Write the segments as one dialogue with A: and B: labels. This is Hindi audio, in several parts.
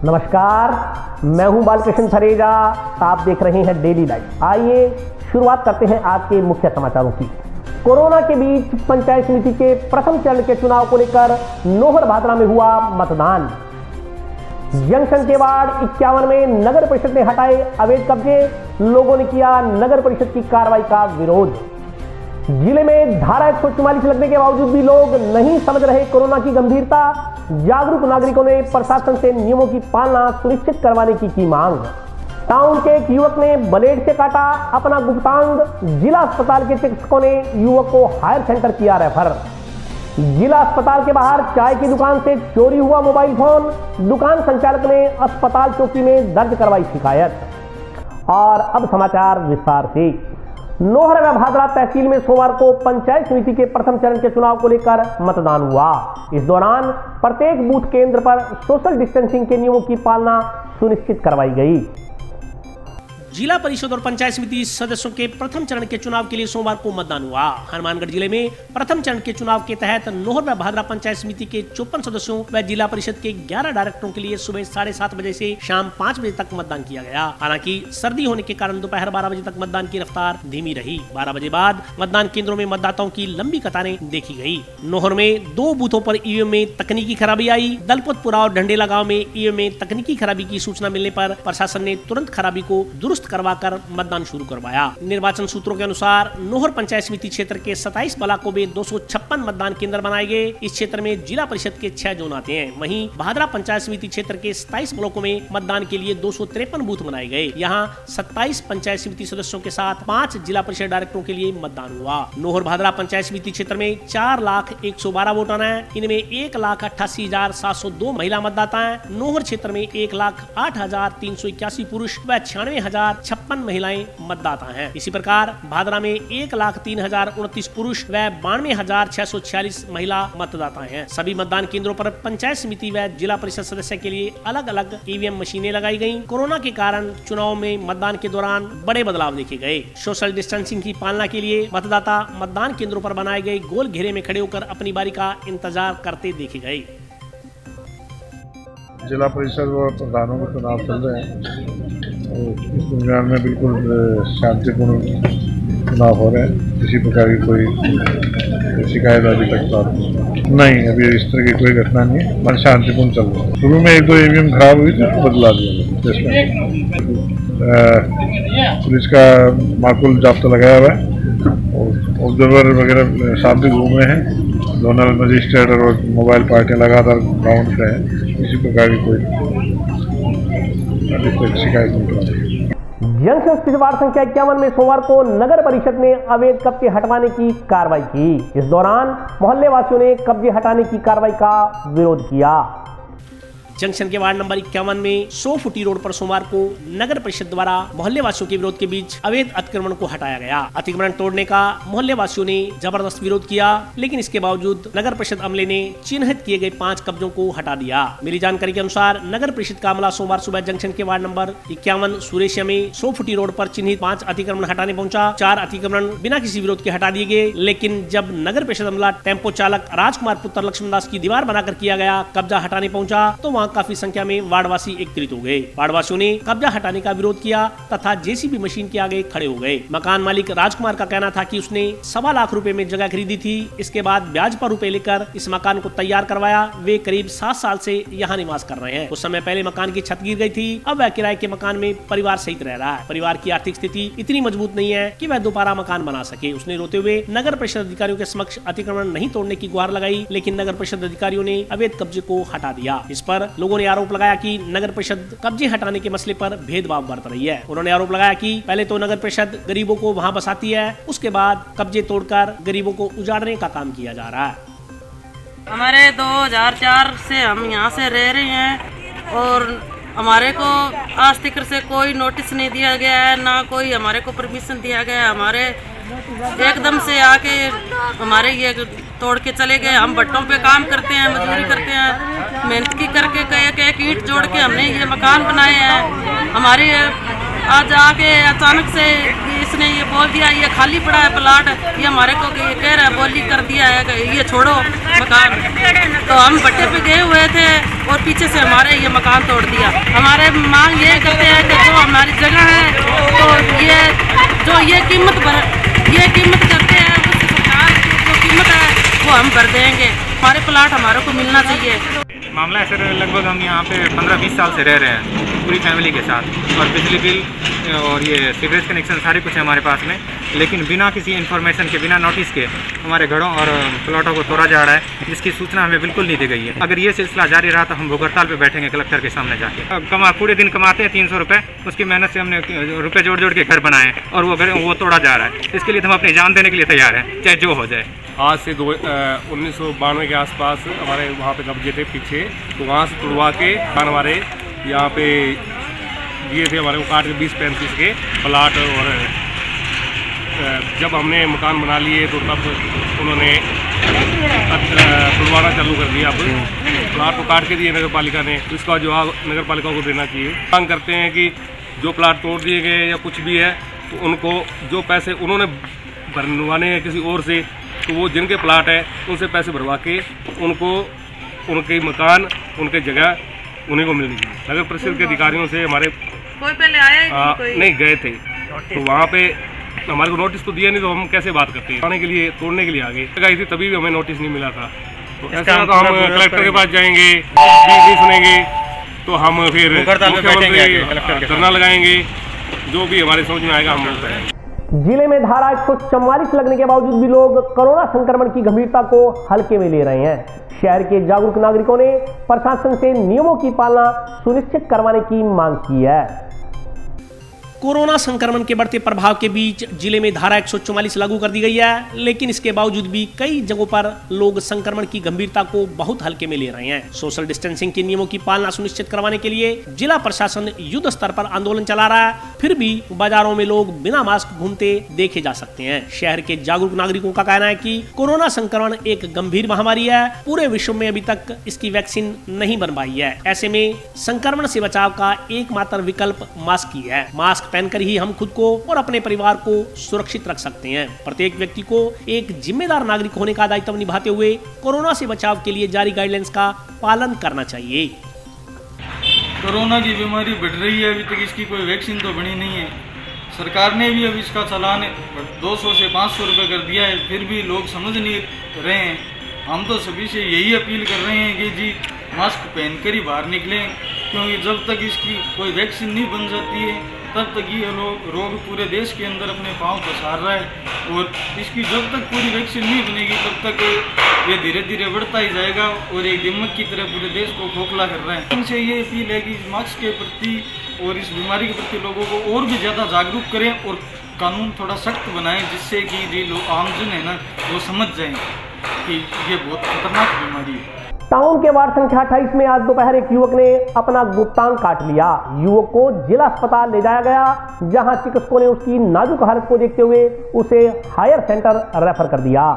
A: नमस्कार, मैं हूं बालकृष्ण थरेजा। आप देख रहे हैं डेली लाइव। आइए शुरुआत करते हैं आज के मुख्य समाचारों की। कोरोना के बीच पंचायत समिति के प्रथम चरण के चुनाव को लेकर नोहर भादरा में हुआ मतदान। जंक्शन के वार्ड 51 में नगर परिषद ने हटाए अवैध कब्जे, लोगों ने किया नगर परिषद की कार्रवाई का विरोध। जिले में धारा 144 लगने के बावजूद भी लोग नहीं समझ रहे कोरोना की गंभीरता। जागरूक नागरिकों ने प्रशासन से नियमों की पालना सुनिश्चित करवाने की मांग। टाउन के एक युवक ने ब्लेड से काटा अपना गुप्तांग। जिला अस्पताल के चिकित्सकों ने युवक को हायर सेंटर किया रेफर। जिला अस्पताल के बाहर चाय की दुकान से चोरी हुआ मोबाइल फोन, दुकान संचालक ने अस्पताल चौकी में दर्ज करवाई शिकायत। और अब समाचार विस्तार से। नोहर व भादरा तहसील में सोमवार को पंचायत समिति के प्रथम चरण के चुनाव को लेकर मतदान हुआ। इस दौरान प्रत्येक बूथ केंद्र पर सोशल डिस्टेंसिंग के नियमों की पालना सुनिश्चित करवाई गई।
B: जिला परिषद और पंचायत समिति सदस्यों के प्रथम चरण के चुनाव के लिए सोमवार को मतदान हुआ। हनुमानगढ़ जिले में प्रथम चरण के चुनाव के तहत नोहर व भादरा पंचायत समिति के 54 सदस्यों व जिला परिषद के 11 डायरेक्टरों के लिए सुबह 7:30 बजे से शाम 5 बजे तक मतदान किया गया। हालांकि सर्दी होने के कारण दोपहर 12 बजे तक मतदान की रफ्तार धीमी रही। 12 बजे बाद मतदान केंद्रों में मतदाताओं की लंबी कतारें देखी गयी। नोहर में 2 बूथों पर ईवीएम में तकनीकी खराबी आई। दलपतपुरा और ढंडेला गाँव में ईवीएम में तकनीकी खराबी की सूचना मिलने पर प्रशासन ने तुरंत खराबी को दुरुस्त करवाकर मतदान शुरू करवाया। निर्वाचन सूत्रों के अनुसार नोहर पंचायत समिति क्षेत्र के 27 ब्लॉकों में 256 मतदान केंद्र बनाए गए। इस क्षेत्र में जिला परिषद के 6 जोन आते हैं। वहीं भादरा पंचायत समिति क्षेत्र के 27 ब्लॉकों में मतदान के लिए 253 बूथ बनाए गए। यहाँ 27 पंचायत समिति सदस्यों के साथ 5 जिला परिषद डायरेक्टरों के लिए मतदान हुआ। नोहर भादरा पंचायत समिति क्षेत्र में 4,112 वोटर हैं। इनमें 1,88,702 महिला मतदाता हैं। नोहर क्षेत्र में 1,08,381 पुरुष व 96,056 महिलाएं मतदाता हैं। इसी प्रकार भादरा में 1,03,029 पुरुष व 92,646 महिला मतदाता हैं। सभी मतदान केंद्रों पर पंचायत समिति व जिला परिषद सदस्य के लिए अलग अलग ईवीएम मशीनें लगाई गयी। कोरोना के कारण चुनाव में मतदान के दौरान बड़े बदलाव देखे गए। सोशल डिस्टेंसिंग की पालना के लिए मतदाता मतदान केंद्रों पर बनाए गए गोल घेरे में खड़े होकर अपनी बारी का इंतजार करते देखे गए।
C: जिला परिषद व प्रधानों के चुनाव चल रहे हैं। इस दरमियान में बिल्कुल शांतिपूर्ण चुनाव हो रहे हैं। किसी प्रकार की कोई शिकायत अभी तक प्राप्त नहीं। अभी इस तरह की कोई घटना नहीं है। मन शांतिपूर्ण चल रहा है। शुरू में 1-2 ईवीएम खराब हुई थी, तो बदला दिया। पुलिस का माकूल जाब्ता लगाया हुआ है। ऑब्जर्वर वगैरह साथ भी घूमे हैं। जोनल मजिस्ट्रेट और मोबाइल पार्टियां लगातार ग्राउंड पे हैं। किसी प्रकार की कोई शिकायत नहीं।
A: जंक्शन स्थित वार्ड संख्या 51 में सोमवार को नगर परिषद ने अवैध कब्जे हटवाने की कार्रवाई की। इस दौरान मोहल्ले वासियों ने कब्जे हटाने की कार्रवाई का विरोध किया।
B: जंक्शन के वार्ड नंबर 51 में 100 फुटी रोड पर सोमवार को नगर परिषद द्वारा मोहल्ले वासियों के विरोध के बीच अवैध अतिक्रमण को हटाया गया। अतिक्रमण तोड़ने का मोहल्ले वासियों ने जबरदस्त विरोध किया, लेकिन इसके बावजूद नगर परिषद अमले ने चिन्हित किए गए 5 कब्जों को हटा दिया। मिली जानकारी के अनुसार नगर परिषद का अमला सोमवार सुबह जंक्शन के वार्ड नंबर 51 सुरेशिया में 100 फुटी रोड पर चिन्हित 5 अतिक्रमण हटाने पहुंचा। 4 अतिक्रमण बिना किसी विरोध के हटा दिए गए, लेकिन जब नगर परिषद अमला टेम्पो चालक राजकुमार पुत्र लक्ष्मणदास की दीवार बनाकर किया गया कब्जा हटाने पहुंचा तो वहां काफी संख्या में वार्डवासी एकत्रित हो गए। वार्डवासियों ने कब्जा हटाने का विरोध किया तथा जेसीबी मशीन के आगे खड़े हो गए। मकान मालिक राजकुमार का कहना था कि उसने 1.25 लाख रुपए में जगह खरीदी थी। इसके बाद ब्याज पर रुपए लेकर इस मकान को तैयार करवाया। वे करीब 7 साल से यहाँ निवास कर रहे हैं। कुछ समय पहले मकान की छत गिर गई थी। अब वह किराए के मकान में परिवार सहित रह रहा है। परिवार की आर्थिक स्थिति इतनी मजबूत नहीं है कि वह दोबारा मकान बना सके। उसने रोते हुए नगर परिषद अधिकारियों के समक्ष अतिक्रमण नहीं तोड़ने की गुहार लगाई, लेकिन नगर परिषद अधिकारियों ने अवैध कब्जे को हटा दिया। इस पर लोगों ने आरोप लगाया कि नगर परिषद कब्जे हटाने के मसले पर भेदभाव बरत रही है। उन्होंने आरोप लगाया कि पहले तो नगर परिषद गरीबों को वहां बसाती है, उसके बाद कब्जे तोड़कर गरीबों को उजाड़ने का काम किया जा रहा है।
D: हमारे 2004 से हम यहाँ से रह रहे हैं और हमारे को आज तक से कोई नोटिस नहीं दिया गया है, ना कोई हमारे को परमिशन दिया गया है। हमारे एकदम से आके हमारे ये तोड़ के चले गए। हम भट्टों पे काम करते हैं, मजदूरी करते हैं, मेहनत की करके एक ईंट जोड़ के हमने ये मकान बनाए हैं। हमारी आज आके अचानक से इसने ये बोल दिया ये खाली पड़ा है प्लाट, ये हमारे को ये कह रहा है बोली कर दिया है कि ये छोड़ो मकान। तो हम पट्टे पे गए हुए थे और पीछे से हमारे ये मकान तोड़ दिया। हमारे मांग ये करते हैं कि जो हमारी जगह है तो ये जो ये कीमत करते हैं उस सरकार की जो कीमत है वो हम भर देंगे। हमारे प्लाट हमारे को मिलना चाहिए।
E: मामला है सर, लगभग हम यहाँ पे 15-20 साल से रह रहे हैं पूरी फैमिली के साथ, और बिजली बिल और ये सीवरेज कनेक्शन सारे कुछ है हमारे पास में, लेकिन बिना किसी इन्फॉर्मेशन के, बिना नोटिस के हमारे घरों और प्लॉटों को तोड़ा जा रहा है, जिसकी सूचना हमें बिल्कुल नहीं दी गई है। अगर ये सिलसिला जारी रहा तो हम भूख हड़ताल पे बैठेंगे कलेक्टर के सामने जाके। पूरे दिन कमाते हैं 300 रुपये, उसकी मेहनत से हमने रुपये जोड़ जोड़ के घर बनाए और वो तोड़ा जा रहा है। इसके लिए हम अपनी जान देने के लिए तैयार हैं, चाहे जो हो जाए।
F: आज से 1992 के आसपास हमारे वहाँ पे कब्जे थे पीछे, तो वहाँ से तुड़वा के हमारे यहाँ पे दिए थे हमारे को काट के 20-35 के प्लाट। और जब हमने मकान बना लिए तो तब उन्होंने तुड़वाना चालू कर दिया। अब प्लाट को काट के दिए नगर पालिका ने, तो इसका जवाब नगर पालिका को देना चाहिए। मांग करते हैं कि जो प्लाट तोड़ दिए गए या कुछ भी है तो उनको जो पैसे उन्होंने भरवाने हैं किसी और से, तो वो जिनके प्लाट है उनसे पैसे भरवा के उनको उनके मकान, उनके जगह उन्हीं को मिलनी चाहिए। नगर परिषद के अधिकारियों से हमारे
D: कोई पहले आया
F: नहीं गए थे, तो वहाँ पे हमारे को नोटिस तो दिया नहीं, तो हम कैसे बात करते हैं। आने के लिए तोड़ने के लिए आगे गई थी, तभी भी हमें नोटिस नहीं मिला था। तो ऐसा तो हम कलेक्टर के पास जाएंगे, नहीं सुनेंगे तो हम फिर मुख्यमंत्री धरना लगाएंगे, जो भी हमारे समझ में आएगा हम लोग करेंगे।
A: जिले में धारा 144 लगने के बावजूद भी लोग कोरोना संक्रमण की गंभीरता को हल्के में ले रहे हैं। शहर के जागरूक नागरिकों ने प्रशासन से नियमों की पालना सुनिश्चित करवाने की मांग की है।
B: कोरोना संक्रमण के बढ़ते प्रभाव के बीच जिले में धारा 144 लागू कर दी गई है, लेकिन इसके बावजूद भी कई जगहों पर लोग संक्रमण की गंभीरता को बहुत हल्के में ले रहे हैं। सोशल डिस्टेंसिंग के नियमों की पालना सुनिश्चित करवाने के लिए जिला प्रशासन युद्ध स्तर पर आंदोलन चला रहा है, फिर भी बाजारों में लोग बिना मास्क घूमते देखे जा सकते हैं। शहर के जागरूक नागरिकों का कहना है कि कोरोना संक्रमण एक गंभीर महामारी है, पूरे विश्व में अभी तक इसकी वैक्सीन नहीं बन पाई है। ऐसे में संक्रमण से बचाव का एकमात्र विकल्प मास्क ही है। मास्क पहनकर ही हम खुद को और अपने परिवार को सुरक्षित रख सकते हैं। प्रत्येक व्यक्ति को एक जिम्मेदार नागरिक होने का दायित्व निभाते हुए कोरोना से बचाव के लिए जारी गाइडलाइंस का पालन करना चाहिए।
G: कोरोना की बीमारी बढ़ रही है, अभी तक इसकी कोई वैक्सीन तो बनी नहीं है। सरकार ने भी अब इसका चालान 200 से 500 रुपये कर दिया है, फिर भी लोग समझ नहीं रहे हैं। हम तो सभी से यही अपील कर रहे हैं कि जी मास्क पहनकर ही बाहर निकलें, क्योंकि जब तक इसकी कोई वैक्सीन नहीं बन जाती है तब तक ये रोग पूरे देश के अंदर अपने पांव पसार रहा है। और इसकी जब तक पूरी वैक्सीन नहीं बनेगी तब तक ये धीरे धीरे बढ़ता ही जाएगा और एक दिमाग की तरह पूरे देश को खोखला कर रहा है। उनसे ये अपील है कि मास्क के प्रति और इस बीमारी के प्रति लोगों को और भी ज़्यादा जागरूक करें और कानून थोड़ा सख्त बनाएं, जिससे कि जो लोग आमजन है ना वो समझ जाएं कि ये बहुत खतरनाक बीमारी है।
A: टाउन के वार्ड संख्या 28 में आज दोपहर एक युवक ने अपना गुप्तांग काट लिया। युवक को जिला अस्पताल ले जाया गया, जहां चिकित्सकों ने उसकी नाजुक हालत को देखते हुए उसे हायर सेंटर रेफर कर दिया।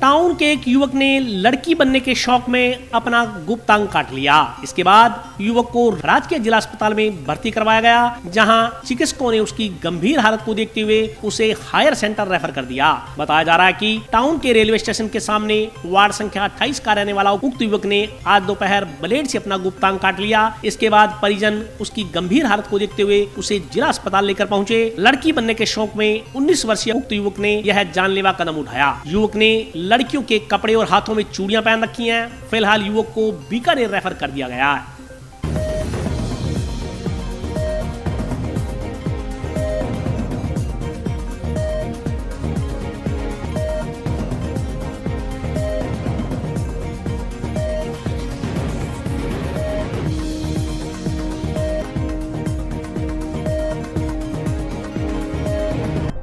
B: टाउन के एक युवक ने लड़की बनने के शौक में अपना गुप्तांग काट लिया। इसके बाद युवक को राजकीय जिला अस्पताल में भर्ती करवाया गया, जहां चिकित्सकों ने उसकी गंभीर हालत को देखते हुए उसे हायर सेंटर रेफर कर दिया। बताया जा रहा है कि टाउन के रेलवे स्टेशन के सामने वार्ड संख्या 28 का रहने वाला उक्त युवक ने आज दोपहर ब्लेड से अपना गुप्तांग काट लिया। इसके बाद परिजन उसकी गंभीर हालत को देखते हुए उसे जिला अस्पताल लेकर पहुंचे। लड़की बनने के शौक में 19 वर्षीय उक्त युवक ने यह जानलेवा कदम उठाया। युवक ने लड़कियों के कपड़े और हाथों में चूड़ियां पहन रखी हैं। फिलहाल युवक को बीकानेर रेफर कर दिया गया है।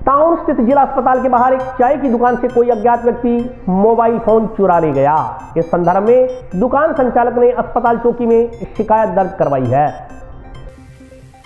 A: टाउन स्थित जिला अस्पताल के बाहर एक चाय की दुकान से कोई अज्ञात व्यक्ति मोबाइल फोन चुरा ले गया। इस संदर्भ में दुकान संचालक ने अस्पताल चौकी में शिकायत दर्ज करवाई है।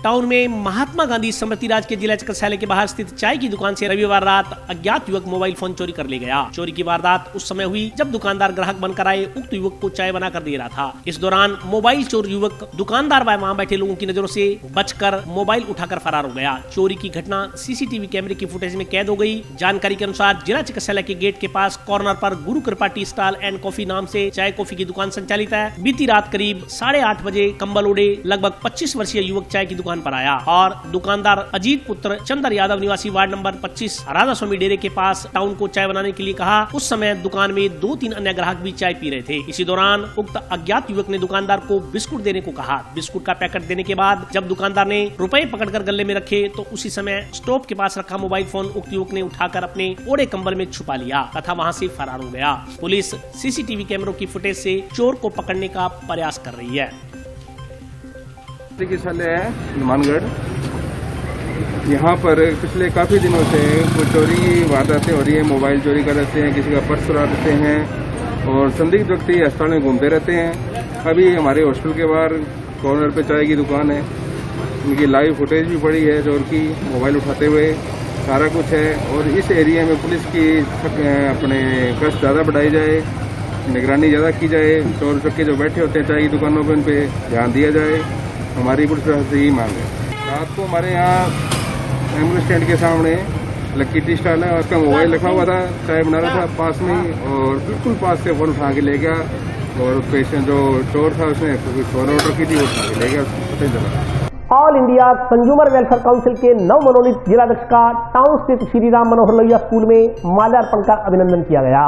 B: टाउन में महात्मा गांधी स्मृति राज के जिला चिकित्सालय के बाहर स्थित चाय की दुकान से रविवार रात अज्ञात युवक मोबाइल फोन चोरी कर ले गया। चोरी की वारदात उस समय हुई जब दुकानदार ग्राहक बनकर आए उक्त युवक को चाय बनाकर दे रहा था। इस दौरान मोबाइल चोर युवक दुकानदार व वहां बैठे लोगों की नजरों से बचकर मोबाइल उठाकर फरार हो गया। चोरी की घटना सीसीटीवी कैमरे की फुटेज में कैद हो गई। जानकारी के अनुसार जिला चिकित्सालय के गेट के पास कॉर्नर पर गुरु कृपा टी स्टॉल एंड कॉफी नाम से चाय कॉफी की दुकान संचालित है। बीती रात करीब 8:30 बजे कंबल ओढ़े लगभग 25 वर्षीय युवक चाय की दुकान पर आया और दुकानदार अजीत पुत्र चंद्र यादव निवासी वार्ड नंबर 25 राधा स्वामी डेरे के पास टाउन को चाय बनाने के लिए कहा। उस समय दुकान में 2-3 अन्य ग्राहक भी चाय पी रहे थे। इसी दौरान उक्त अज्ञात युवक ने दुकानदार को बिस्कुट देने को कहा। बिस्कुट का पैकेट देने के बाद जब दुकानदार ने रुपए पकड़कर गले में रखे तो उसी समय स्टोव के पास रखा मोबाइल फोन उक्त युवक ने उठाकर अपने ओढ़े कंबल में छुपा लिया तथा वहां से फरार हो गया। पुलिस सीसीटीवी कैमरों की फुटेज से चोर को पकड़ने का प्रयास कर रही है।
H: चिकित्सालय है हनुमानगढ़, यहाँ पर पिछले काफ़ी दिनों से कुछ चोरी वारदातें हो रही है। मोबाइल चोरी कर देते हैं, किसी का पर्स चुरा देते हैं और संदिग्ध व्यक्ति अस्पताल में घूमते रहते हैं। अभी हमारे हॉस्पिटल के बाहर कॉर्नर पे चाय की दुकान है, उनकी लाइव फुटेज भी पड़ी है चोर की मोबाइल उठाते हुए, सारा कुछ है। और इस एरिया में पुलिस की अपने गश्त ज़्यादा बढ़ाई जाए, निगरानी ज़्यादा की जाए। चोर चक्के जो बैठे होते हैं चाय की दुकानों पर उन पर ध्यान दिया जाए। हमारी पुलिस से यही मांग है। रात को हमारे यहाँ एम्बुलेंस स्टैंड के सामने लक्की टी स्टॉल है और उसका मोबाइल रखा हुआ था, चाय बना रहा था पास में ही और बिल्कुल पास से फोन उठा के ले गया और पेशेंट जो चोर था उसने फोन ऑर्डर की थी उठा के ले गया, पता ही चला।
A: All India consumer welfare council के नव मनोनीत जिलाध्यक्ष का टाउन स्थित श्री राम मनोहर लोहिया स्कूल में माल्यार्पण कर अभिनंदन किया गया।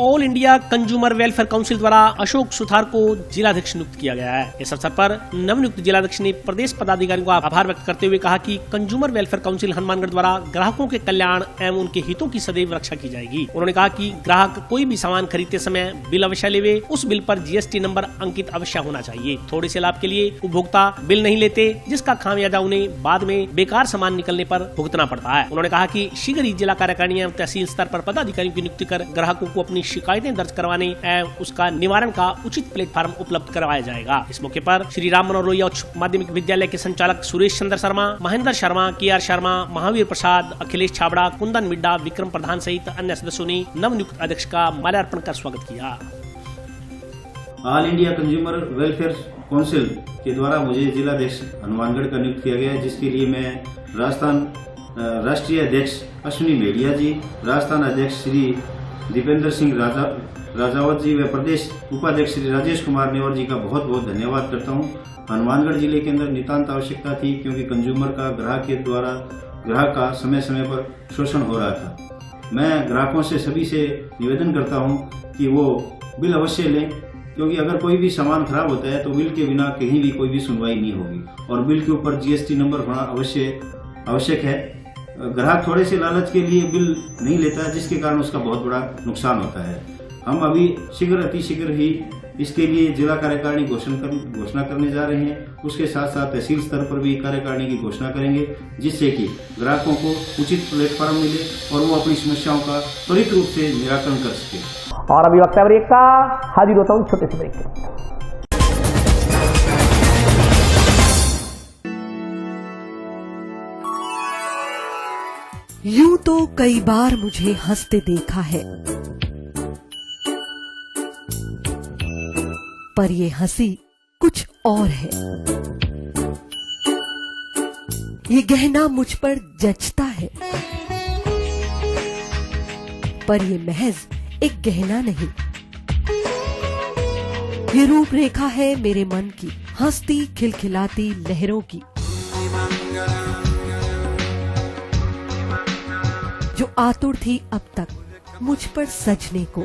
B: All India consumer welfare council द्वारा अशोक सुथार को जिलाध्यक्ष नियुक्त किया गया है। इस अवसर पर नवनियुक्त जिलाध्यक्ष ने प्रदेश पदाधिकारियों का आभार व्यक्त करते हुए कहा कि कंज्यूमर वेलफेयर काउंसिल हनुमानगढ़ द्वारा ग्राहकों के कल्याण एवं उनके हितों की सदैव रक्षा की जाएगी। उन्होंने कहा कि ग्राहक कोई भी सामान खरीदते समय बिल अवश्य लेवे, उस बिल पर जीएसटी नंबर अंकित अवश्य होना चाहिए। थोड़े से लाभ के लिए उपभोक्ता बिल नहीं लेते, जिसका खामियाजा उन्हें बाद में बेकार सामान निकलने पर भुगतना पड़ता है। उन्होंने कहा कि शीघ्र ही जिला कार्यकारिणी एवं तहसील स्तर पर पदाधिकारियों की नियुक्ति कर ग्राहकों को अपनी शिकायतें दर्ज करवाने एवं उसका निवारण का उचित प्लेटफॉर्म उपलब्ध करवाया जाएगा। इस मौके पर श्री राम मनोहर लोहिया उच्च माध्यमिक विद्यालय के संचालक सुरेश चंद्र शर्मा, महेंद्र शर्मा, KR शर्मा, महावीर प्रसाद, अखिलेश छाबड़ा, कुंदन मिड्डा, विक्रम प्रधान सहित अन्य सदस्यों ने नवनियुक्त अध्यक्ष का माल्यार्पण कर स्वागत किया।
I: All India consumer welfare council के द्वारा मुझे जिलाध्यक्ष हनुमानगढ़ का नियुक्त किया गया है, जिसके लिए मैं राष्ट्रीय अध्यक्ष अश्विनी मेढ़िया जी, राजस्थान अध्यक्ष श्री दीपेंद्र सिंह राजावत जी व प्रदेश उपाध्यक्ष श्री राजेश कुमार नेवर जी का बहुत बहुत धन्यवाद करता हूं। हनुमानगढ़ जिले के अंदर नितांत आवश्यकता थी, क्योंकि कंज्यूमर का ग्राहक का समय समय पर शोषण हो रहा था। मैं ग्राहकों से सभी से निवेदन करता हूं कि वो बिल अवश्य लें, क्योंकि अगर कोई भी सामान खराब होता है तो बिल के बिना कहीं भी कोई भी सुनवाई नहीं होगी और बिल के ऊपर जीएसटी नंबर होना आवश्यक है। ग्राहक थोड़े से लालच के लिए बिल नहीं लेता है, जिसके कारण उसका बहुत बड़ा नुकसान होता है। हम अभी अतिशीघ्र ही इसके लिए जिला कार्यकारिणी घोषणा करने जा रहे हैं। उसके साथ साथ तहसील स्तर पर भी कार्यकारिणी की घोषणा करेंगे, जिससे कि ग्राहकों को उचित प्लेटफॉर्म मिले और वो अपनी समस्याओं का त्वरित रूप से निराकरण कर सके।
A: और अभी वक्त है ब्रेक का, हाजिर होता हूँ छोटे से ब्रेक के।
J: यूं तो कई बार मुझे हंसते देखा है, पर ये हंसी कुछ और है। ये गहना मुझ पर जचता है, पर ये महज एक गहना नहीं, ये रूपरेखा है मेरे मन की, हंसती खिलखिलाती लहरों की, जो आतुर थी अब तक मुझ पर सजने को।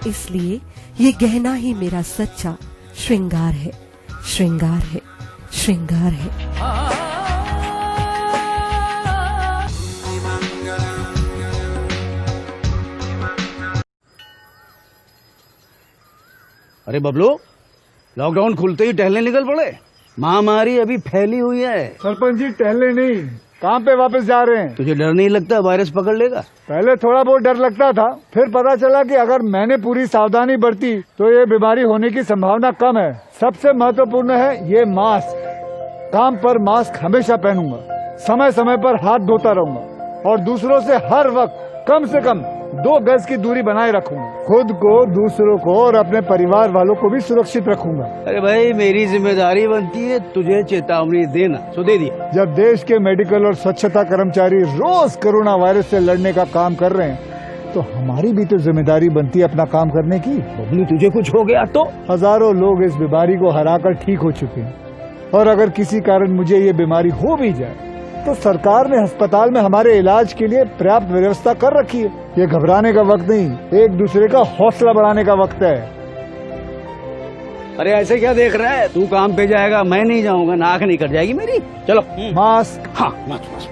J: इसलिए ये गहना ही मेरा सच्चा श्रृंगार है, श्रृंगार है, श्रृंगार है।
K: अरे बबलू, लॉकडाउन खुलते ही टहलने निकल पड़े। महामारी अभी फैली हुई है।
C: सरपंच जी टहलने नहीं,
K: कहाँ पे वापस जा रहे हैं?
L: तुझे डर नहीं लगता वायरस पकड़ लेगा?
K: पहले थोड़ा बहुत डर लगता था, फिर पता चला कि अगर मैंने पूरी सावधानी बरती तो ये बीमारी होने की संभावना कम है। सबसे महत्वपूर्ण है ये मास्क। काम पर मास्क हमेशा पहनूंगा, समय समय पर हाथ धोता रहूंगा और दूसरों से हर वक्त कम से कम 2 गज की दूरी बनाए रखूंगा। खुद को, दूसरों को और अपने परिवार वालों को भी सुरक्षित रखूंगा।
L: अरे भाई, मेरी जिम्मेदारी बनती है तुझे चेतावनी देना, तो दे दिया।
K: जब देश के मेडिकल और स्वच्छता कर्मचारी रोज कोरोना वायरस से लड़ने का काम कर रहे हैं तो हमारी भी तो जिम्मेदारी बनती है अपना काम करने की।
L: बबलू, तुझे कुछ हो गया तो?
K: हजारों लोग इस बीमारी को हराकर ठीक हो चुके हैं और अगर किसी कारण मुझे ये बीमारी हो भी जाए तो सरकार ने अस्पताल में हमारे इलाज के लिए पर्याप्त व्यवस्था कर रखी है। ये घबराने का वक्त नहीं, एक दूसरे का हौसला बढ़ाने का वक्त है।
L: अरे ऐसे क्या देख रहा है? तू काम पे जाएगा, मैं नहीं जाऊंगा, नाक नहीं कट जाएगी मेरी। चलो।
K: मास्क।
L: हाँ,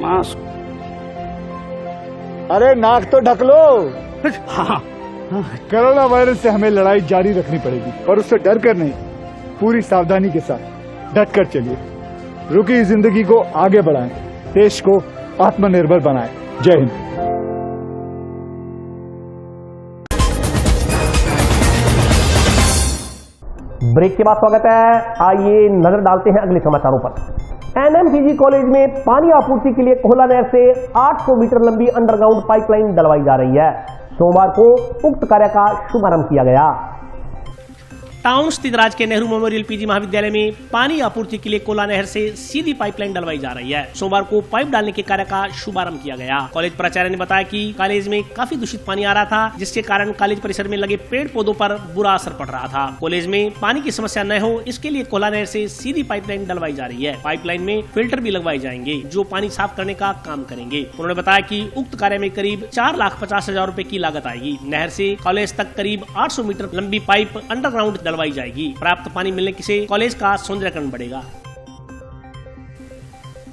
L: मास्क।
K: अरे नाक तो ढक लो।
L: हाँ।
K: कोरोना वायरस से हमें लड़ाई जारी रखनी पड़ेगी और उससे डर कर नहीं, पूरी सावधानी के साथ डट कर चलिए। रुकी जिंदगी को आगे बढ़ाएं, देश को आत्मनिर्भर बनाएं। जय हिंद।
A: ब्रेक के बाद स्वागत है। आइए नजर डालते हैं अगले समाचारों पर। एनएमसीजी कॉलेज में पानी आपूर्ति के लिए कोहला नहर से 800 मीटर लंबी अंडरग्राउंड पाइपलाइन डलवाई जा रही है। सोमवार को उक्त कार्य का शुभारंभ किया गया।
B: टाउन स्थित राजकीय नेहरू मेमोरियल पीजी महाविद्यालय में पानी आपूर्ति के लिए कोला नहर से सीधी पाइपलाइन डलवाई जा रही है। सोमवार को पाइप डालने के कार्य का शुभारंभ किया गया। कॉलेज प्राचार्य ने बताया कि कॉलेज में काफी दूषित पानी आ रहा था, जिसके कारण कॉलेज परिसर में लगे पेड़ पौधों पर बुरा असर पड़ रहा था। कॉलेज में पानी की समस्या न हो, इसके लिए कोला नहर से सीधी पाइपलाइन डलवाई जा रही है। पाइपलाइन में फिल्टर भी लगवाए जाएंगे जो पानी साफ करने का काम करेंगे। उन्होंने बताया कि उक्त कार्य में करीब 4,50,000 रूपए की लागत आएगी। नहर से कॉलेज तक करीब 800 मीटर लंबी पाइप अंडरग्राउंड डलवाई जाएगी। प्राप्त पानी मिलने से कॉलेज का सौंदर्यीकरण बढ़ेगा।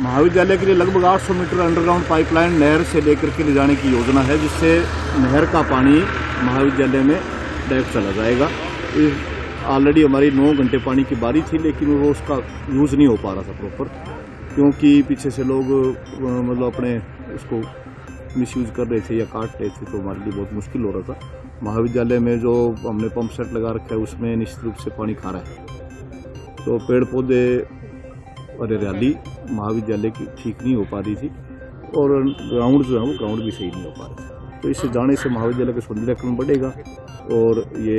M: महाविद्यालय के लिए लगभग 800 मीटर अंडरग्राउंड पाइपलाइन नहर से लेकर के ले जाने की योजना है, जिससे नहर का पानी महाविद्यालय में डायरेक्ट चला जाएगा। ऑलरेडी हमारी 9 घंटे पानी की बारी थी, लेकिन वो उसका यूज़ नहीं हो पा रहा था प्रॉपर, क्योंकि पीछे से लोग मतलब अपने उसको मिसयूज कर रहे थे या काट रहे थे, तो हमारे लिए बहुत मुश्किल हो रहा था। महाविद्यालय में जो हमने पंप सेट लगा रखा है उसमें निश्चित रूप से पानी खा रहा है, तो पेड़ पौधे और हरियाली महाविद्यालय की ठीक नहीं हो पा रही थी और ग्राउंड जो है वो ग्राउंड भी सही नहीं हो पा रहा था। तो इससे जाने से महाविद्यालय का सौंदर्यीकरण बढ़ेगा और ये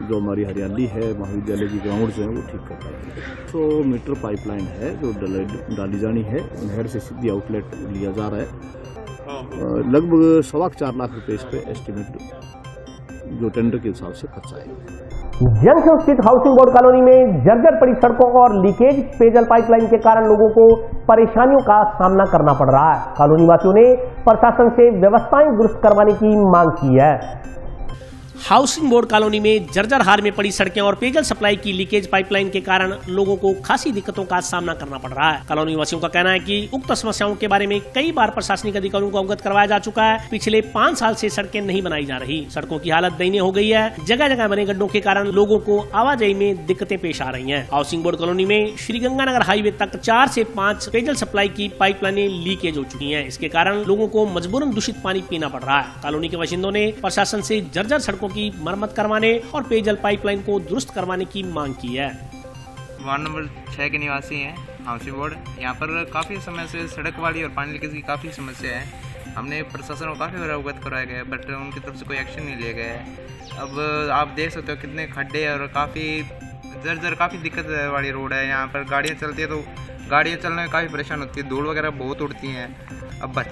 M: जो हमारी हरियाली है महाविद्यालय की ग्राउंड जो है वो ठीक कर पाएंगे। 100 मीटर पाइपलाइन है जो डाली जानी है, नहर से सीधी आउटलेट लिया जा रहा है। लगभग 4.25 लाख रुपए इस पे एस्टिमेट जो टेंडर के हिसाब से खर्चा है।
A: जंक्शन स्थित हाउसिंग बोर्ड कॉलोनी में जर्जर पड़ी सड़कों और लीकेज पेयजल पाइपलाइन के कारण लोगों को परेशानियों का सामना करना पड़ रहा है। कॉलोनी वासियों ने प्रशासन से व्यवस्थाएं दुरुस्त करवाने की मांग की है।
B: हाउसिंग बोर्ड कॉलोनी में जर्जर हाल में पड़ी सड़कें और पेयजल सप्लाई की लीकेज पाइपलाइन के कारण लोगों को खासी दिक्कतों का सामना करना पड़ रहा है। कॉलोनी वासियों का कहना है कि उक्त समस्याओं के बारे में कई बार प्रशासनिक अधिकारियों को अवगत करवाया जा चुका है। पिछले 5 साल से सड़कें नहीं बनाई जा रही। सड़कों की हालत दयनीय हो गई है। जगह जगह बने गड्ढों के कारण लोगों को आवाजाही में दिक्कतें पेश आ रही है। हाउसिंग बोर्ड कॉलोनी में श्रीगंगानगर हाईवे तक 4 से 5 पेयजल सप्लाई की पाइपलाइनें लीकेज हो चुकी है। इसके कारण लोगों को मजबूरन दूषित पानी पीना पड़ रहा है। कॉलोनी के बाशिंदों ने प्रशासन से जर्जर सड़कों की मरम्मत करवाने और पेयजल पाइपलाइन को दुरुस्त करवाने की मांग की है।
E: वार्ड नंबर 6 के निवासी हैं हाउसिंग बोर्ड। यहाँ पर काफ़ी समय से सड़क वाली और पानी लीकेज की काफ़ी समस्या है। हमने प्रशासन को काफ़ी बार अवगत कराया गया, बट उनकी तरफ से कोई एक्शन नहीं लिया गया है। अब आप देख सकते हो कितने खड्डे और काफ़ी जर्जर काफ़ी दिक्कत वाली रोड है। यहाँ पर गाड़ियाँ चलती है तो गाड़ियाँ चलने में काफ़ी परेशान होती है, धूल वगैरह बहुत उड़ती हैं। अब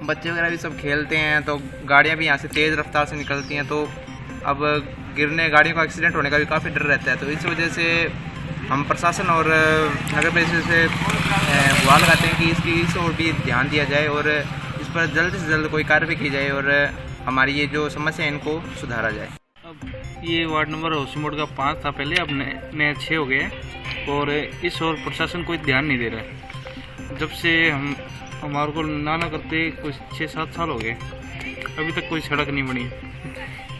E: बच्चे वगैरह भी सब खेलते हैं तो गाड़ियाँ भी यहाँ से तेज़ रफ्तार से निकलती हैं, तो अब गिरने गाड़ियों का एक्सीडेंट होने का भी काफ़ी डर रहता है। तो इस वजह से हम प्रशासन और नगर परिषद से गुहार लगाते हैं कि इस ओर भी ध्यान दिया जाए और इस पर जल्द से जल्द कोई कार्रवाई की जाए और हमारी ये जो समस्या है इनको सुधारा जाए।
G: अब ये वार्ड नंबर हाउसिंग बोर्ड का 5 था पहले, अब नए 6 हो गए और इस ओर प्रशासन कोई ध्यान नहीं दे रहा है। जब से हमारे को ना करते कुछ 6-7 साल हो गए, अभी तक कोई सड़क नहीं बनी,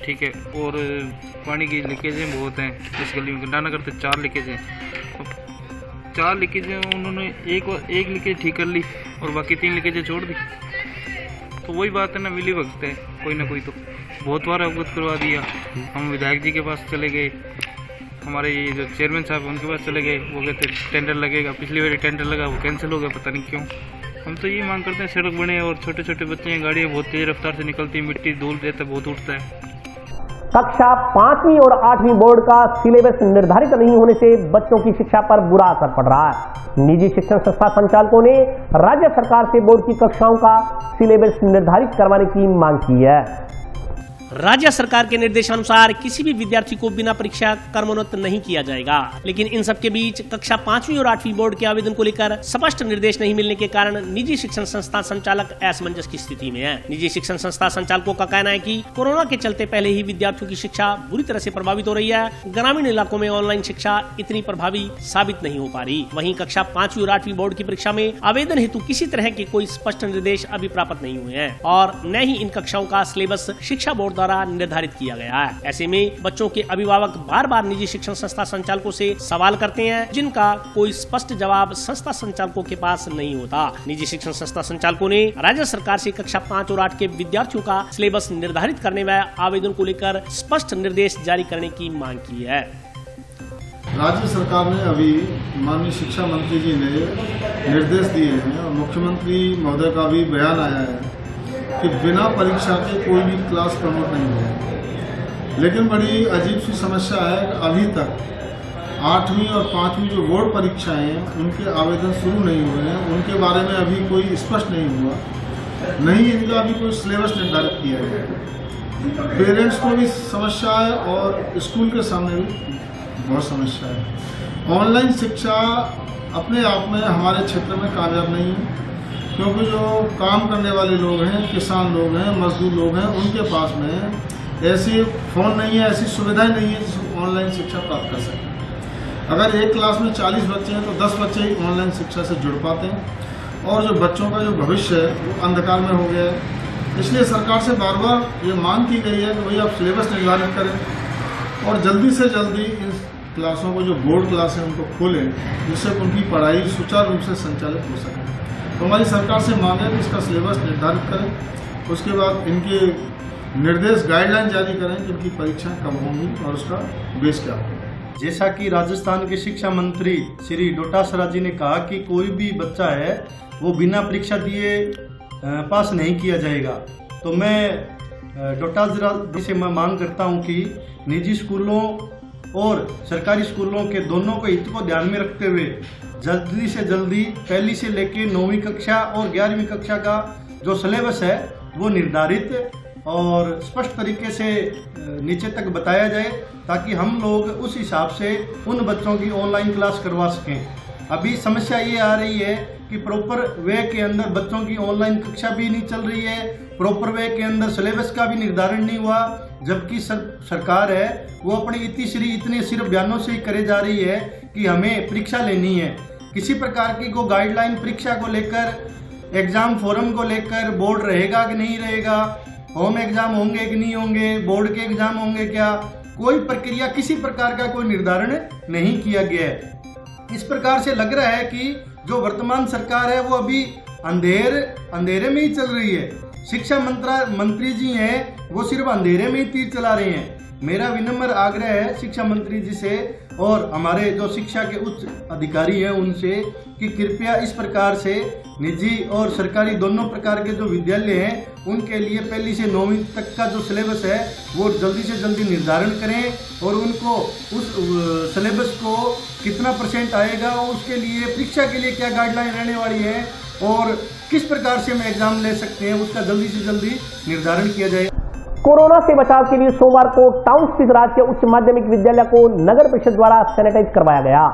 G: ठीक है। और पानी की लीकेजें बहुत हैं इस गली में, नाना करते 4 लीकेज हैं। 4 लीकेजें उन्होंने एक लीकेज ठीक कर ली और बाकी 3 लीकेजें छोड़ दी। तो वही बात है ना, मिली वक्त है कोई ना कोई तो बहुत बार अवगत करवा दिया। हम विधायक जी के पास चले गए, हमारे ये जो चेयरमैन साहब उनके पास चले गए, वो कहते टेंडर लगेगा, पिछली बार टेंडर लगा वो कैंसिल हो गया, पता नहीं क्यों। हम तो ये मांग करते हैं सड़क बने और छोटे छोटे बच्चे हैं, गाड़ियाँ बहुत तेज रफ्तार से निकलती है, मिट्टी धूल रहता है, बहुत उठता है।
A: कक्षा 5वीं और 8वीं बोर्ड का सिलेबस निर्धारित नहीं होने से बच्चों की शिक्षा पर बुरा असर पड़ रहा है। निजी शिक्षण संस्था संचालकों ने राज्य सरकार से बोर्ड की कक्षाओं का सिलेबस निर्धारित करवाने की मांग की है।
B: राज्य सरकार के निर्देशानुसार किसी भी विद्यार्थी को बिना परीक्षा कर्मोन्नत नहीं किया जाएगा, लेकिन इन सब के बीच कक्षा 5वीं और 8वीं बोर्ड के आवेदन को लेकर स्पष्ट निर्देश नहीं मिलने के कारण निजी शिक्षण संस्था संचालक असमंजस की स्थिति में है। निजी शिक्षण संस्था संचालकों का कहना है कि कोरोना के चलते पहले ही विद्यार्थियों की शिक्षा बुरी तरह से प्रभावित हो रही है। ग्रामीण इलाकों में ऑनलाइन शिक्षा इतनी प्रभावी साबित नहीं हो पा रही। वहीं कक्षा 5वीं और 8वीं बोर्ड की परीक्षा में आवेदन हेतु किसी तरह के कोई स्पष्ट निर्देश अभी प्राप्त नहीं हुए हैं और न ही इन कक्षाओं का सिलेबस शिक्षा बोर्ड द्वारा निर्धारित किया गया है। ऐसे में बच्चों के अभिभावक बार बार निजी शिक्षण संस्था संचालकों से सवाल करते हैं, जिनका कोई स्पष्ट जवाब संस्था संचालकों के पास नहीं होता। निजी शिक्षण संस्था संचालकों ने राज्य सरकार से कक्षा 5 और 8 के विद्यार्थियों का सिलेबस निर्धारित करने व आवेदन को लेकर स्पष्ट निर्देश जारी करने की मांग की है।
C: राज्य सरकार ने अभी माननीय शिक्षा मंत्री जी ने निर्देश दिए हैं और मुख्यमंत्री महोदय का भी बयान आया है कि बिना परीक्षा के कोई भी क्लास प्रमोट नहीं होगा। लेकिन बड़ी अजीब सी समस्या है कि अभी तक 8वीं और 5वीं जो बोर्ड परीक्षाएं हैं उनके आवेदन शुरू नहीं हुए हैं, उनके बारे में अभी कोई स्पष्ट नहीं हुआ, नहीं इनका अभी कोई सिलेबस निर्धारित किया गया। पेरेंट्स को भी समस्या है और स्कूल के सामने भी बहुत समस्या है। ऑनलाइन शिक्षा अपने आप में हमारे क्षेत्र में कामयाब नहीं है, क्योंकि जो काम करने वाले लोग हैं, किसान लोग हैं, मजदूर लोग हैं, उनके पास में ऐसी फ़ोन नहीं है, ऐसी सुविधाएं नहीं है जिससे ऑनलाइन शिक्षा प्राप्त कर सकें। अगर एक क्लास में 40 बच्चे हैं तो 10 बच्चे ही ऑनलाइन शिक्षा से जुड़ पाते हैं और जो बच्चों का जो भविष्य है वो अंधकार में हो गया है। इसलिए सरकार से बार बार ये मांग की गई है कि भाई आप सिलेबस निर्धारित करें और जल्दी से जल्दी इन क्लासों को जो बोर्ड क्लास है उनको खोलें, जिससे उनकी पढ़ाई सुचारू रूप से संचालित हो सके। तो हमारी सरकार से मांग है कि इसका सिलेबस निर्धारित करें, उसके बाद इनके निर्देश गाइडलाइन जारी करें कि इनकी परीक्षाएं कब होंगी और उसका बेस क्या होगा।
N: जैसा कि राजस्थान के शिक्षा मंत्री श्री डोटासरा जी ने कहा कि कोई भी बच्चा है वो बिना परीक्षा दिए पास नहीं किया जाएगा, तो मैं डोटासरा जी से मैं मांग करता हूं कि निजी स्कूलों और सरकारी स्कूलों के दोनों को हित को ध्यान में रखते हुए जल्दी से जल्दी पहली से लेकर 9वीं कक्षा और 11वीं कक्षा का जो सिलेबस है वो निर्धारित और स्पष्ट तरीके से नीचे तक बताया जाए, ताकि हम लोग उस हिसाब से उन बच्चों की ऑनलाइन क्लास करवा सकें। अभी समस्या ये आ रही है कि प्रॉपर वे के अंदर बच्चों की ऑनलाइन कक्षा भी नहीं चल रही है, प्रॉपर वे के अंदर सिलेबस का भी निर्धारण नहीं हुआ, जबकि सरकार है वो अपनी इतने सिर्फ बयानों से ही करे जा रही है कि हमें परीक्षा लेनी है। किसी प्रकार की को गाइडलाइन परीक्षा को लेकर, एग्जाम फोरम को लेकर, बोर्ड रहेगा कि नहीं रहेगा, होम एग्जाम होंगे कि नहीं होंगे, बोर्ड के एग्जाम होंगे क्या, कोई प्रक्रिया किसी प्रकार का कोई निर्धारण नहीं किया गया है। इस प्रकार से लग रहा है कि जो वर्तमान सरकार है वो अभी अंधेरे में ही चल रही है। शिक्षा मंत्री जी हैं वो सिर्फ अंधेरे में ही तीर चला रहे हैं। मेरा विनम्र आग्रह है शिक्षा मंत्री जी से और हमारे जो शिक्षा के उच्च अधिकारी हैं उनसे कि कृपया इस प्रकार से निजी और सरकारी दोनों प्रकार के जो विद्यालय हैं उनके लिए पहली से 9वीं तक का जो सिलेबस है वो जल्दी से जल्दी निर्धारण करें और उनको उस सिलेबस को कितना % आएगा और उसके लिए परीक्षा के लिए क्या गाइडलाइन रहने वाली है और किस प्रकार से हम एग्जाम ले सकते हैं उसका जल्दी से जल्दी निर्धारण किया जाए।
A: कोरोना से बचाव के लिए सोमवार को टाउन स्थित राजकीय उच्च माध्यमिक विद्यालय को नगर परिषद द्वारा सैनिटाइज करवाया गया।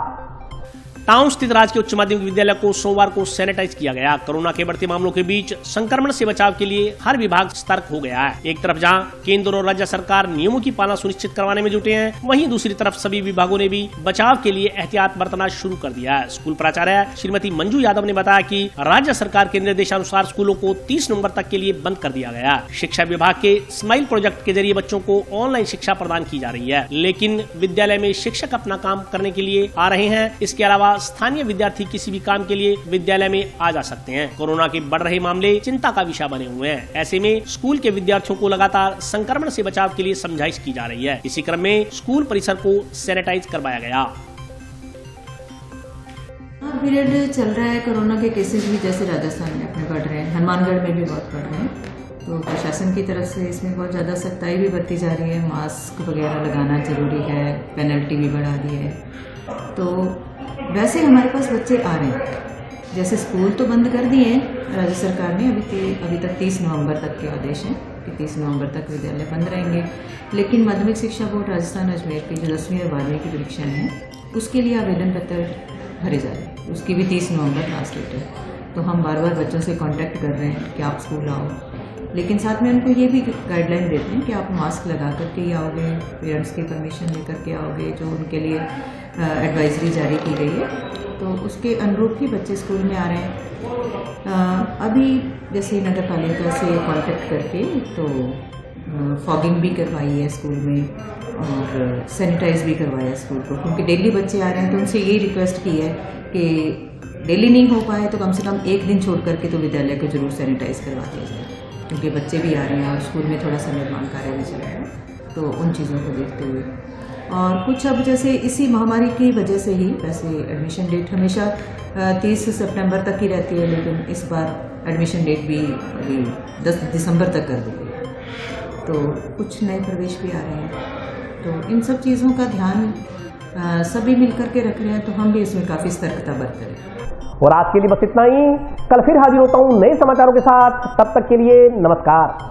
B: टाउन स्थित राजकीय उच्च माध्यमिक विद्यालय को सोमवार को सैनिटाइज किया गया। कोरोना के बढ़ते मामलों के बीच संक्रमण से बचाव के लिए हर विभाग सतर्क हो गया है। एक तरफ जहां केंद्र और राज्य सरकार नियमों की पालना सुनिश्चित करवाने में जुटे हैं, वहीं दूसरी तरफ सभी विभागों ने भी बचाव के लिए एहतियात बरतना शुरू कर दिया है। स्कूल प्राचार्य श्रीमती मंजू यादव ने बताया कि राज्य सरकार के निर्देशानुसार स्कूलों को 30 नवंबर तक के लिए बंद कर दिया गया। शिक्षा विभाग के स्माइल प्रोजेक्ट के जरिए बच्चों को ऑनलाइन शिक्षा प्रदान की जा रही है, लेकिन विद्यालय में शिक्षक अपना काम करने के लिए आ रहे हैं। इसके अलावा अलावा स्थानीय विद्यार्थी किसी भी काम के लिए विद्यालय में आ जा सकते हैं। कोरोना के बढ़ रहे मामले चिंता का विषय बने हुए हैं। ऐसे में स्कूल के विद्यार्थियों को लगातार संक्रमण से बचाव के लिए समझाइश की जा रही है। इसी क्रम में स्कूल परिसर को सैनिटाइज करवाया गया।
O: पीरियड चल रहा है, कोरोना के केसेस भी जैसे राजस्थान में अपने बढ़ रहे हैं, हनुमानगढ़ में भी बहुत बढ़ रहे हैं, तो प्रशासन की तरफ से इसमें बहुत ज़्यादा सख्ताई भी बरती जा रही है। मास्क वगैरह लगाना ज़रूरी है, पेनल्टी भी बढ़ा दी है। तो वैसे हमारे पास बच्चे आ रहे हैं, जैसे स्कूल तो बंद कर दिए हैं राज्य सरकार ने, अभी तक 30 नवंबर तक के आदेश हैं कि 30 नवंबर तक विद्यालय बंद रहेंगे। लेकिन माध्यमिक शिक्षा बोर्ड राजस्थान अजमेर की जो 10वीं और 12वीं की परीक्षाएँ हैं, उसके लिए आवेदन पत्र भरे जा रहे हैं, उसकी भी 30 नवंबर लास्ट डेट है। तो हम बार बार बच्चों से कांटेक्ट कर रहे हैं कि आप स्कूल आओ, लेकिन साथ में उनको ये भी गाइडलाइन देते हैं कि आप मास्क लगा करके ही आओगे, पेरेंट्स की परमिशन लेकर के आओगे, जो उनके लिए एडवाइजरी जारी की गई है, तो उसके अनुरूप ही बच्चे स्कूल में आ रहे हैं। अभी जैसे नगर पालिका से कांटेक्ट करके तो फॉगिंग भी करवाई है स्कूल में और सैनिटाइज भी करवाया स्कूल को, क्योंकि डेली बच्चे आ रहे हैं, तो उनसे यही रिक्वेस्ट की है कि डेली नहीं हो पाए तो कम से कम एक दिन छोड़ करके तो विद्यालय को जरूर सैनिटाइज करवा दिया जाए, क्योंकि बच्चे भी आ रहे हैं और स्कूल में थोड़ा सा निर्माण कार्य भी चल रहा है। तो उन चीज़ों को देखते हुए और कुछ अब जैसे इसी महामारी की वजह से ही वैसे एडमिशन डेट हमेशा 30 सितंबर तक ही रहती है, लेकिन इस बार एडमिशन डेट भी अभी 10 दिसंबर तक कर दी गई है। तो कुछ नए प्रवेश भी आ रहे हैं, तो इन सब चीज़ों का ध्यान सभी मिलकर के रख रहे हैं, तो हम भी इसमें काफ़ी सतर्कता बरत रहे हैं।
A: और आज के लिए बस इतना ही। कल फिर हाजिर होता हूँ नए समाचारों के साथ। तब तक के लिए नमस्कार।